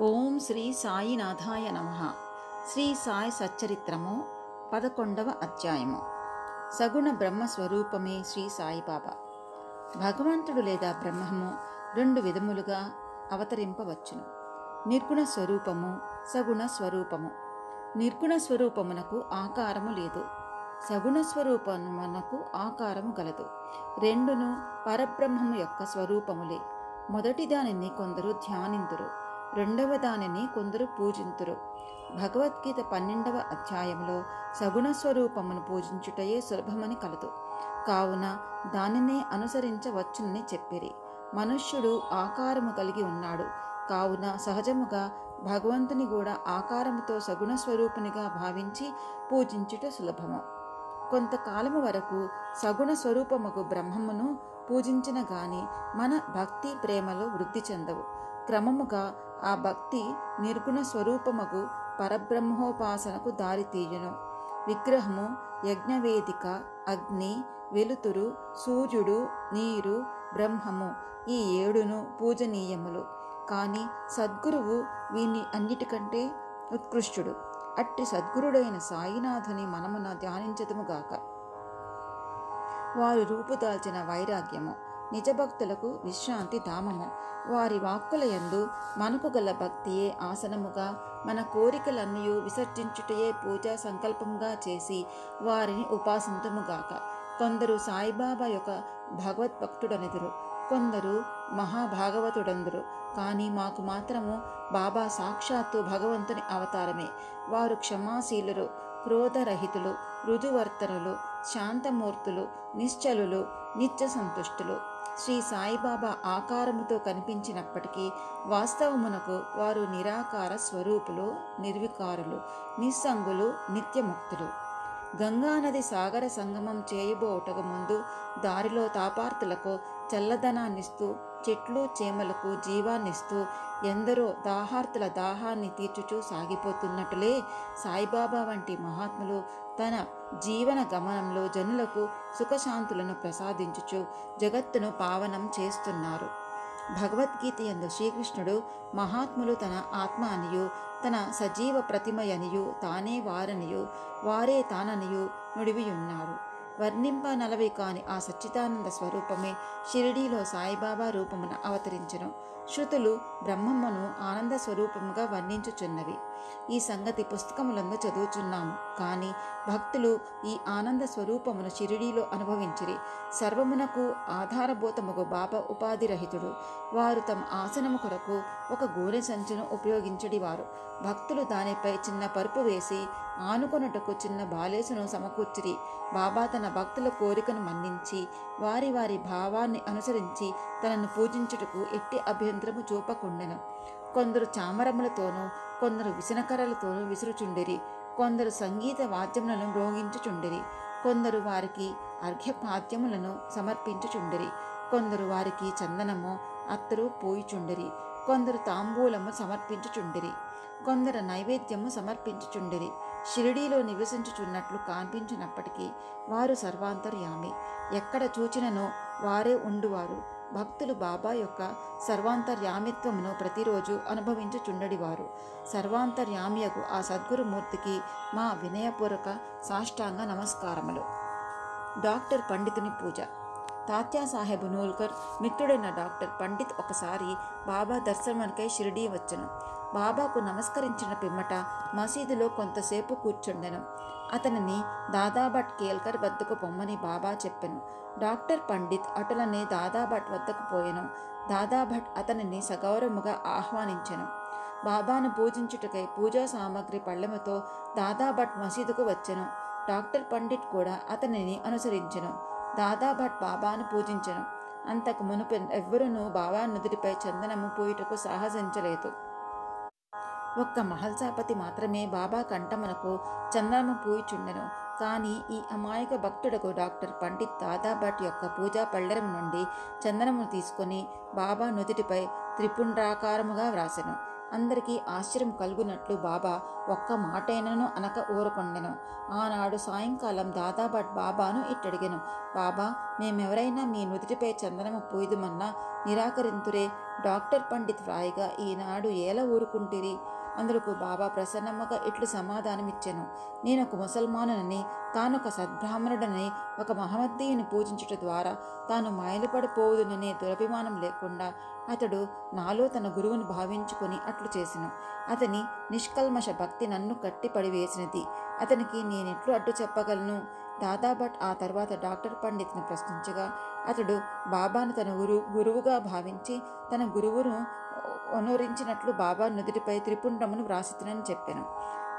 ఓం శ్రీ సాయినాథాయ నమః. శ్రీ సాయి సచ్చరిత్రము 11వ అధ్యాయము. సగుణ బ్రహ్మస్వరూపమే శ్రీ సాయిబాబా. భగవంతుడు లేదా బ్రహ్మము రెండు విధములుగా అవతరింపవచ్చును. నిర్గుణ స్వరూపము, సగుణ స్వరూపము. నిర్గుణ స్వరూపమునకు ఆకారము లేదు, సగుణ స్వరూపమునకు ఆకారము గలదు. రెండును పరబ్రహ్మము యొక్క స్వరూపములే. మొదటి దానిని కొందరు ధ్యానింతురు, రెండవ దానిని కొందరు పూజింతురు. భగవద్గీత 12వ అధ్యాయంలో సగుణ స్వరూపమును పూజించుటయే సులభమని కలదు, కావున దానినే అనుసరించవచ్చునని చెప్పిరి. మనుష్యుడు ఆకారము కలిగి ఉన్నాడు, కావున సహజముగా భగవంతుని కూడా ఆకారముతో సగుణ స్వరూపునిగా భావించి పూజించుట సులభము. కొంతకాలము వరకు సగుణ స్వరూపముకు బ్రహ్మమును పూజించిన గాని మన భక్తి ప్రేమలో వృద్ధి చెందవు. క్రమముగా ఆ భక్తి నిర్గుణ స్వరూపముకు పరబ్రహ్మోపాసనకు దారితీయును. విగ్రహము, యజ్ఞవేదిక, అగ్ని, వెలుతురు, సూర్యుడు, నీరు, బ్రహ్మము ఈ ఏడును పూజనీయములు. కానీ సద్గురువు వీని అన్నిటికంటే ఉత్కృష్టుడు. అట్టి సద్గురుడైన సాయినాథుని మనమున ధ్యానించదుముగాక. వారు రూపుదాల్చిన వైరాగ్యము నిజభక్తులకు విశ్రాంతి ధామము. వారి వాక్కులయందు మనకు గల భక్తియే ఆసనముగా, మన కోరికలన్నీ విసర్జించుటయే పూజా సంకల్పముగా చేసి వారిని ఉపాసింతుముగాక. కొందరు సాయిబాబా యొక్క భగవద్భక్తుడనెదురు, కొందరు మహాభాగవతుడందురు. కానీ మాకు మాత్రము బాబా సాక్షాత్తు భగవంతుని అవతారమే. వారు క్షమాశీలురు, క్రోధరహితులు, రుజువర్తనులు, శాంతమూర్తులు, నిశ్చలులు, నిత్య సంతుష్టులు. శ్రీ సాయిబాబా ఆకారముతో కనిపించినప్పటికీ వాస్తవమునకు వారు నిరాకార స్వరూపులు, నిర్వికారులు, నిస్సంగులు, నిత్యముక్తులు. గంగానది సాగర సంగమం చేయబోటకు ముందు దారిలో తాపార్తులకు చల్లదనాన్నిస్తూ, చెట్లు చేమలకు జీవాన్నిస్తూ, ఎందరో దాహార్తుల దాహాన్ని తీర్చుచూ సాగిపోతున్నట్లే సాయిబాబా వంటి మహాత్ములు తన జీవన గమనంలో జనులకు సుఖశాంతులను ప్రసాదించుచు జగత్తును పావనం చేస్తున్నారు. భగవద్గీత యందు శ్రీకృష్ణుడు మహాత్ములు తన ఆత్మ అనియు, తన సజీవ ప్రతిమయనియు, తానే వారనియు, వారే తాననియు నుడివియున్నారు. వర్ణింపనలవి కాని ఆ సచ్చిదానంద స్వరూపమే షిరిడీలో సాయిబాబా రూపమున అవతరించెను. శృతులు బ్రహ్మమును ఆనంద స్వరూపముగా వర్ణించుచున్నవి. ఈ సంగతి పుస్తకములందు చదువుచున్నాము. కానీ భక్తులు ఈ ఆనంద స్వరూపమును షిరిడీలో అనుభవించిరి. సర్వమునకు ఆధారభూతముగు బాబా ఉపాధిరహితుడు. వారు తమ ఆసనము కొరకు ఒక గోనె సంచును ఉపయోగించడివారు. భక్తులు దానిపై చిన్న పరుపు వేసి ఆనుకొనుటకు చిన్న బాలేసును సమకూర్చిరి. బాబా తన భక్తుల కోరికను మన్నించి వారి వారి భావాన్ని అనుసరించి తనను పూజించుటకు ఎట్టి అభ్యంతరము చూపకుండెను. కొందరు చామరములతోనూ, కొందరు విసనకర్రలతోనూ విసురుచుండిరి. కొందరు సంగీత వాద్యములను మ్రోగించుచుండిరి. కొందరు వారికి అర్ఘ్యపాద్యములను సమర్పించుచుండిరి. కొందరు వారికి చందనము, అత్తరు పోయిచుండిరి. కొందరు తాంబూలము సమర్పించుచుండిరి. కొందరు నైవేద్యము సమర్పించుచుండిరి. షిరిడీలో నివసించుచున్నట్లు కాన్పించినప్పటికీ వారు సర్వాంతర్యామి. ఎక్కడ చూచిననో వారే ఉండువారు. భక్తులు బాబా యొక్క సర్వాంతర్యామిత్వమును ప్రతిరోజు అనుభవించుచుండడివారు. సర్వాంతర్యామియకు ఆ సద్గురుమూర్తికి మా వినయపూర్వక సాష్టాంగ నమస్కారములు. డాక్టర్ పండితుని పూజ. తాత్యాసాహెబ్ నూల్కర్ మిత్రుడైన డాక్టర్ పండిత్ ఒకసారి బాబా దర్శనమునకై షిరిడీ వచ్చెను. బాబాకు నమస్కరించిన పిమ్మట మసీదులో కొంతసేపు కూర్చుండెను. అతనిని దాదాభట్ కేల్కర్ వద్దకు పొమ్మని బాబా చెప్పెను. డాక్టర్ పండిత్ అటులనే దాదాభట్ వద్దకు పోయెను. దాదాభట్ అతనిని సగౌరవముగా ఆహ్వానించెను. బాబాను పూజించుటకై పూజా సామగ్రి పళ్ళెముతో దాదాభట్ మసీదుకు వచ్చెను. డాక్టర్ పండిత్ కూడా అతనిని అనుసరించెను. దాదాభట్ బాబాను పూజించెను. అంతకు మునుపు ఎవ్వరూ బాబా నుదుటిపై చందనము పూయుటకు సాహసించలేదు. ఒక్క మహల్సాపతి మాత్రమే బాబా కంఠమునకు చందనము పూయిచుండెను. కానీ ఈ అమాయక భక్తుడకు డాక్టర్ పండిత్ దాదాభట్ యొక్క పూజా పళ్ళెం నుండి చందనమును తీసుకొని బాబా నుదుటిపై త్రిపుండ్రాకారముగా వ్రాసెను. అందరికీ ఆశ్చర్యం కలుగునట్లు బాబా ఒక్క మాటైనను అనక ఊరకొండెను. ఆనాడు సాయంకాలం దాదాభట్ బాబాను ఇట్టడిగెను, బాబా, మేమెవరైనా మీ నుదిటిపై చందనము పూయుదుమన్నా నిరాకరింతురే. డాక్టర్ పండిత్ వ్రాయిగా ఈనాడు ఏల ఊరుకుంటిరి? అందులకు బాబా ప్రసన్నముగా ఇట్లు సమాధానమిచ్చెను, నేనొక ముసల్మానునని, తానొక సద్బ్రాహ్మణుడని, ఒక మహమ్మదీయుని పూజించుట ద్వారా తాను మైలుపడిపోవుదుననే దురభిమానం లేకుండా అతడు నాలో తన గురువును భావించుకొని అట్లు చేసెను. అతని నిష్కల్మష భక్తి నన్ను కట్టిపడివేసినది. అతనికి నేనెట్లు అడ్డు చెప్పగలను? దాదాభట్ ఆ తర్వాత డాక్టర్ పండిత్ను ప్రశ్నించగా అతడు బాబాను తన గురువుగా భావించి తన గురువును అనురించినట్లు బాబా నుదుటిపై త్రిపుండ్రమును వ్రాసితునని చెప్పెను.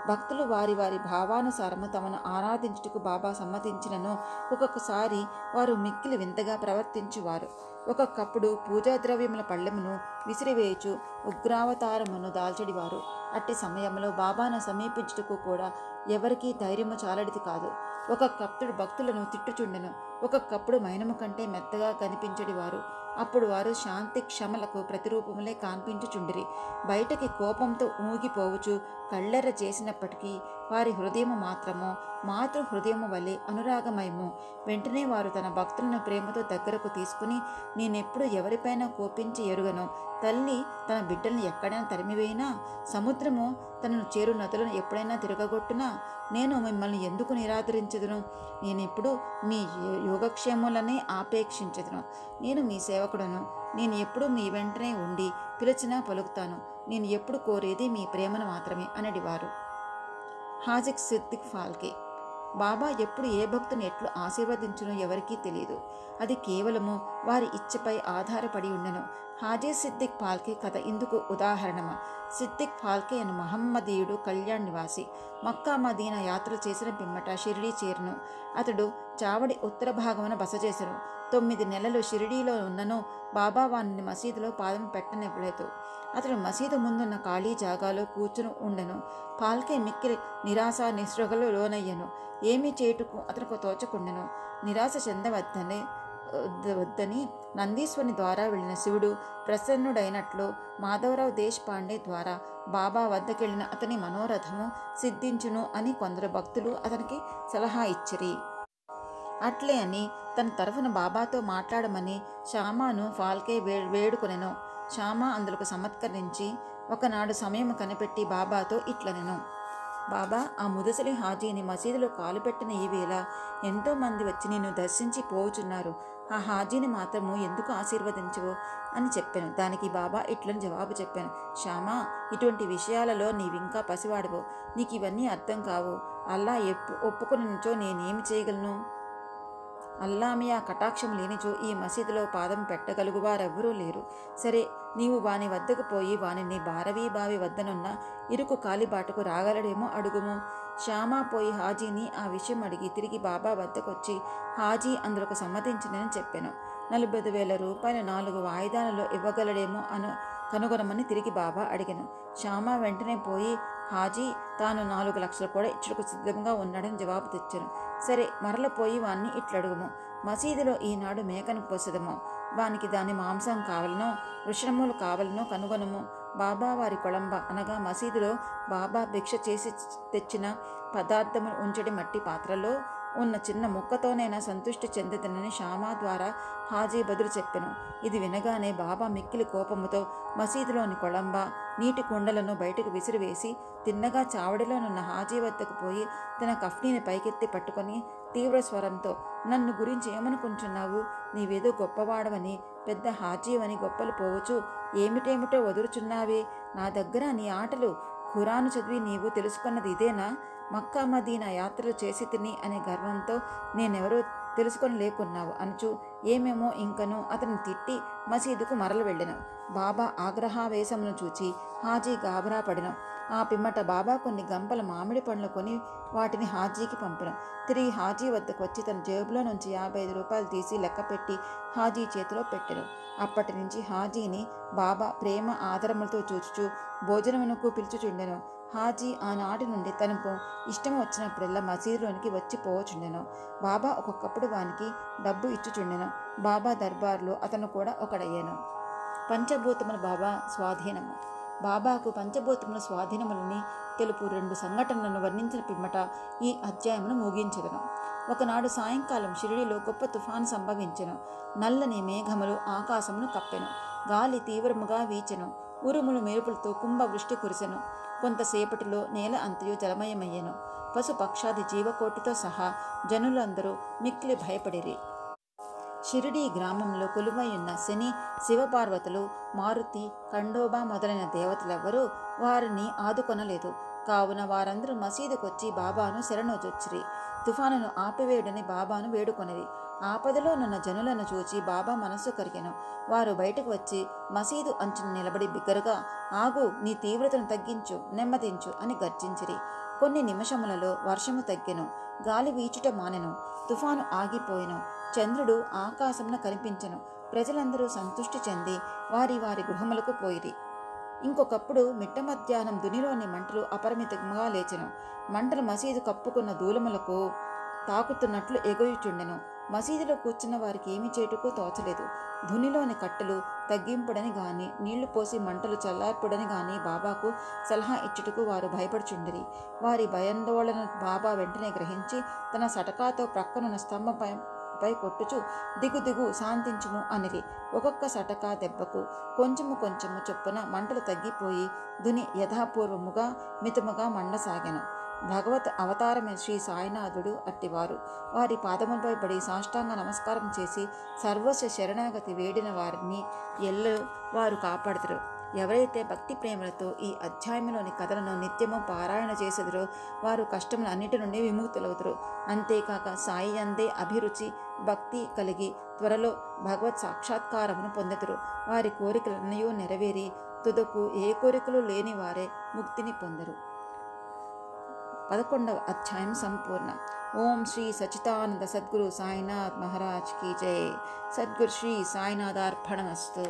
భక్తులు వారి వారి భావానుసారము తమను ఆరాధించుటకు బాబా సమ్మతించినను ఒక్కొక్కసారి వారు మిక్కిలి వింతగా ప్రవర్తించువారు. ఒక్కొక్కప్పుడు పూజా ద్రవ్యముల పళ్ళెమును విసిరివేయచు ఉగ్రావతారమును దాల్చడివారు. అట్టి సమయంలో బాబాను సమీపించుటకు కూడా ఎవరికీ ధైర్యము చాలడిది కాదు. ఒక్కొక్కప్పుడు భక్తులను తిట్టుచుండెను. ఒక్కొక్కప్పుడు మైనము కంటే మెత్తగా కనిపించడివారు. అప్పుడు వారు శాంతి క్షమలకు ప్రతిరూపములే కాన్పించుచుండిరి. బయటకి కోపంతో ఊగిపోవచ్చు కళ్ళెర్ర చేసినప్పటికీ వారి హృదయము మాత్రము మాతృ హృదయము వలె అనురాగమయము. వెంటనే వారు తన భక్తులను ప్రేమతో దగ్గరకు తీసుకుని, నేనెప్పుడు ఎవరిపైనా కోపించి ఎరుగను. తల్లి తన బిడ్డల్ని ఎక్కడైనా తరిమివేయినా, సముద్రము తనను చేరు నదులను ఎప్పుడైనా తిరగగొట్టునా, నేను మిమ్మల్ని ఎందుకు నిరాదరించదును? నేనెప్పుడు మీ యోగక్షేములనే ఆపేక్షించదును. నేను మీ సేవకుడను. నేను ఎప్పుడు మీ వెంటనే ఉండి పిలిచినా పలుకుతాను. నేను ఎప్పుడు కోరేది మీ ప్రేమను మాత్రమే అనడివారు. హాజీ సిద్దిక్ ఫాల్కే. బాబా ఎప్పుడు ఏ భక్తుని ఎట్లు ఆశీర్వదించునో ఎవరికీ తెలియదు. అది కేవలము వారి ఇచ్చపై ఆధారపడి ఉండెను. హాజీ సిద్దిక్ ఫాల్కే కథ ఇందుకు ఉదాహరణము. సిద్దిక్ ఫాల్కే అను మహమ్మదీయుడు కళ్యాణ్ నివాసి. మక్కా మదీనా యాత్ర చేసిన పిమ్మట షిరిడీ చేరును. అతడు చావడి ఉత్తర భాగమున బస చేసెను. 9 నెలలు షిరిడీలో ఉన్నను బాబా వారిని మసీదులో పాదం పెట్టనివ్వలేదు. అతడు మసీదు ముందున్న ఖాళీ జాగాలో కూర్చుని ఉండెను. ఫాల్కే మిక్కిలి నిరాశ నిస్పృహలో లోనయ్యను. ఏమీ చేయుటకు అతనికి తోచకుండెను. నిరాశ వద్దని నందీశ్వరుని ద్వారా వెళ్ళిన శివుడు ప్రసన్నుడైనట్లు మాధవరావు దేశపాండే ద్వారా బాబా వద్దకెళ్ళిన అతని మనోరథము సిద్ధించును అని కొందరు భక్తులు అతనికి సలహా ఇచ్చిరి. అట్లే అని తన తరఫున బాబాతో మాట్లాడమని శ్యామాను ఫాల్కే వేడుకొనెను. శ్యామ అందులకు సమత్కరించి ఒకనాడు సమయం కనిపెట్టి బాబాతో ఇట్లనెను, బాబా, ఆ ముదసలి హాజీని మసీదులో కాలు పెట్టిన ఈ వేళ ఎంతోమంది వచ్చి నిన్ను దర్శించి పోవుచున్నారు. ఆ హాజీని మాత్రము ఎందుకు ఆశీర్వదించవు అని చెప్పాను. దానికి బాబా ఇట్లని జవాబు చెప్పాను, శ్యామా, ఇటువంటి విషయాలలో నీవింకా పసివాడవు. నీకు ఇవన్నీ అర్థం కావు. అల్లా ఒప్పుకునిచో నేనేమి చేయగలను? అల్లామి ఆ కటాక్షం లేనిచో ఈ మసీదులో పాదం పెట్టగలుగువారెవ్వరూ లేరు. సరే, నీవు వాని వద్దకు పోయి వానిని బారవీ బావి వద్దనున్న ఇరుకు కాలిబాటకు రాగలడేమో అడుగుము. శ్యామ పోయి హాజీని ఆ విషయం అడిగి తిరిగి బాబా వద్దకొచ్చి హాజీ అందులకు సమ్మతించినని చెప్పాను. 40,000 రూపాయలు 4 వాయిదాలలో ఇవ్వగలడేమో కనుగొనమని తిరిగి బాబా అడిగాను. శ్యామ వెంటనే పోయి హాజీ తాను 4 లక్షలు కూడా ఇచ్చుటకు సిద్ధంగా ఉన్నాడని జవాబు తెచ్చాను. సరే, మరలపోయి వాణ్ణి ఇట్లడుగుము, మసీదులో ఈనాడు మేకను పోసెదము. వానికి దాని మాంసం కావలనో వృషణములు కావలనో కనుగొనము. బాబా వారి కొళంబ అనగా మసీదులో బాబా భిక్ష చేసి తెచ్చిన పదార్థములు ఉంచడి మట్టి పాత్రలో ఉన్న చిన్న ముక్కతోనైనా సంతృష్టి చెందుతానని శ్యామ ద్వారా హాజీ బదులు చెప్పెను. ఇది వినగానే బాబా మిక్కిలి కోపముతో మసీదులోని కొళంబ నీటి కుండలను బయటకు విసిరివేసి తిన్నగా చావడిలోనున్న హాజీ వద్దకు పోయి తన కఫ్నీని పైకెత్తి పట్టుకొని తీవ్ర స్వరంతో, నన్ను గురించి ఏమనుకుంటున్నావు? నీవేదో గొప్పవాడవని, పెద్ద హాజీవని గొప్పలు పోవచ్చు ఏమిటేమిటో వదులుచున్నావే. నా దగ్గర నీ ఆటలు. ఖురాను చదివి నీవు తెలుసుకున్నది ఇదేనా? మక్కా మదీనా యాత్రలు చేసి తిని అనే గర్వంతో నేనెవరో తెలుసుకొని లేకున్నావు అనుచు ఏమేమో ఇంకను అతన్ని తిట్టి మసీదుకు మరల వెళ్ళెను. బాబా ఆగ్రహావేశమును చూచి హాజీ గాబరా పడెను. ఆ పిమ్మట బాబా కొన్ని గంపల మామిడి పండ్లు కొని వాటిని హాజీకి పంపెను. తిరిగి హాజీ వద్దకు వచ్చి తన జేబులో నుంచి 55 రూపాయలు తీసి లెక్కపెట్టి హాజీ చేతిలో పెట్టెను. అప్పటి నుంచి హాజీని బాబా ప్రేమ ఆదరములతో చూచుచూ భోజనమునకు పిలుచుచుండెను. హాజీ ఆనాటి నుండి తనకు ఇష్టం వచ్చినప్పుడల్లా మసీదులోనికి వచ్చి పోవచుండెను. బాబా ఒక్కొక్కప్పుడు వానికి డబ్బు ఇచ్చుచుండెను. బాబా దర్బార్లో అతను కూడా ఒకడయ్యాను. పంచభూతముల బాబా స్వాధీనము. బాబాకు పంచభూతముల స్వాధీనములని తెలుపు 2 సంఘటనలను వర్ణించిన పిమ్మట ఈ అధ్యాయమును ముగించెదను. ఒకనాడు సాయంకాలం షిరిడిలో గొప్ప తుఫాను సంభవించెను. నల్లని మేఘములు ఆకాశమును కప్పెను. గాలి తీవ్రముగా వీచెను. ఉరుములు మెరుపులతో కుంభవృష్టి కురిసెను. కొంతసేపటిలో నేల అంతయు జలమయమయ్యెను. పశుపక్షాది జీవకోటితో సహా జనులందరూ మిక్కిలి భయపడిరి. షిరిడీ గ్రామంలో కొలువైయున్న శని, శివపార్వతులు, మారుతి, ఖండోబా మొదలైన దేవతలెవ్వరూ వారిని ఆదుకొనలేదు. కావున వారందరూ మసీదుకొచ్చి బాబాను శరణుజొచ్చిరి. తుఫానును ఆపివేయుడని బాబాను వేడుకొనిరి. ఆపదలో నున్న జనులను చూచి బాబా మనస్సు కరిగెను. వారు బయటకు వచ్చి మసీదు అంచున నిలబడి బిగ్గరగా, ఆగు, నీ తీవ్రతను తగ్గించు, నెమ్మదించు అని గర్జించిరి. కొన్ని నిమిషములలో వర్షము తగ్గెను. గాలి వీచుట మానెను. తుఫాను ఆగిపోయెను. చంద్రుడు ఆకాశమున కనిపించెను. ప్రజలందరూ సంతృష్టి చెంది వారి వారి గృహములకు పోయిరి. ఇంకొకప్పుడు మిట్ట మధ్యాహ్నం దునిలోని మంటలు అపరిమితంగా లేచెను. మంటలు మసీదు కప్పుకున్న దూలములకు తాకుతున్నట్లు ఎగురుచుండెను. మసీదులో కూర్చున్న వారికి ఏమి చేటుకో తోచలేదు. ధునిలోని కట్టెలు తగ్గింపుడని గాని, నీళ్లు పోసి మంటలు చల్లార్పుడని గాని బాబాకు సలహా ఇచ్చుటకు వారు భయపడుచుండిరి. వారి భయాందోళన బాబా వెంటనే గ్రహించి తన సటకాతో ప్రక్కనున్న స్తంభంపై కొట్టుచు, దిగు దిగు, శాంతించుము అనిరి. ఒక్కొక్క సటకా దెబ్బకు కొంచెము కొంచెము చొప్పున మంటలు తగ్గిపోయి ధుని యథాపూర్వముగా మితముగా మండసాగెను. భగవత్ అవతారమైన శ్రీ సాయినాథుడు అట్టివారు. వారి పాదములపై పడి సాష్టాంగ నమస్కారం చేసి సర్వస్వ శరణాగతి వేడిన వారిని ఎల్లరూ వారు కాపాడుతారు. ఎవరైతే భక్తి ప్రేమలతో ఈ అధ్యాయంలోని కథలను నిత్యము పారాయణ చేసేదరో వారు కష్టములు అన్నిటి నుండి విముక్తులవుతారు. అంతేకాక సాయి అందే అభిరుచి భక్తి కలిగి త్వరలో భగవత్ సాక్షాత్కారమును పొందుతారు. వారి కోరికలన్నీ నెరవేరి తుదకు ఏ కోరికలు లేని వారే ముక్తిని పొందరు. 11వ అధ్యాయం సంపూర్ణ. ఓం శ్రీ సచ్చిదానంద సద్గురు సాయినాథ్ మహారాజ్ కీ జై. సద్గురు శ్రీ సాయినాథార్పణమస్తు.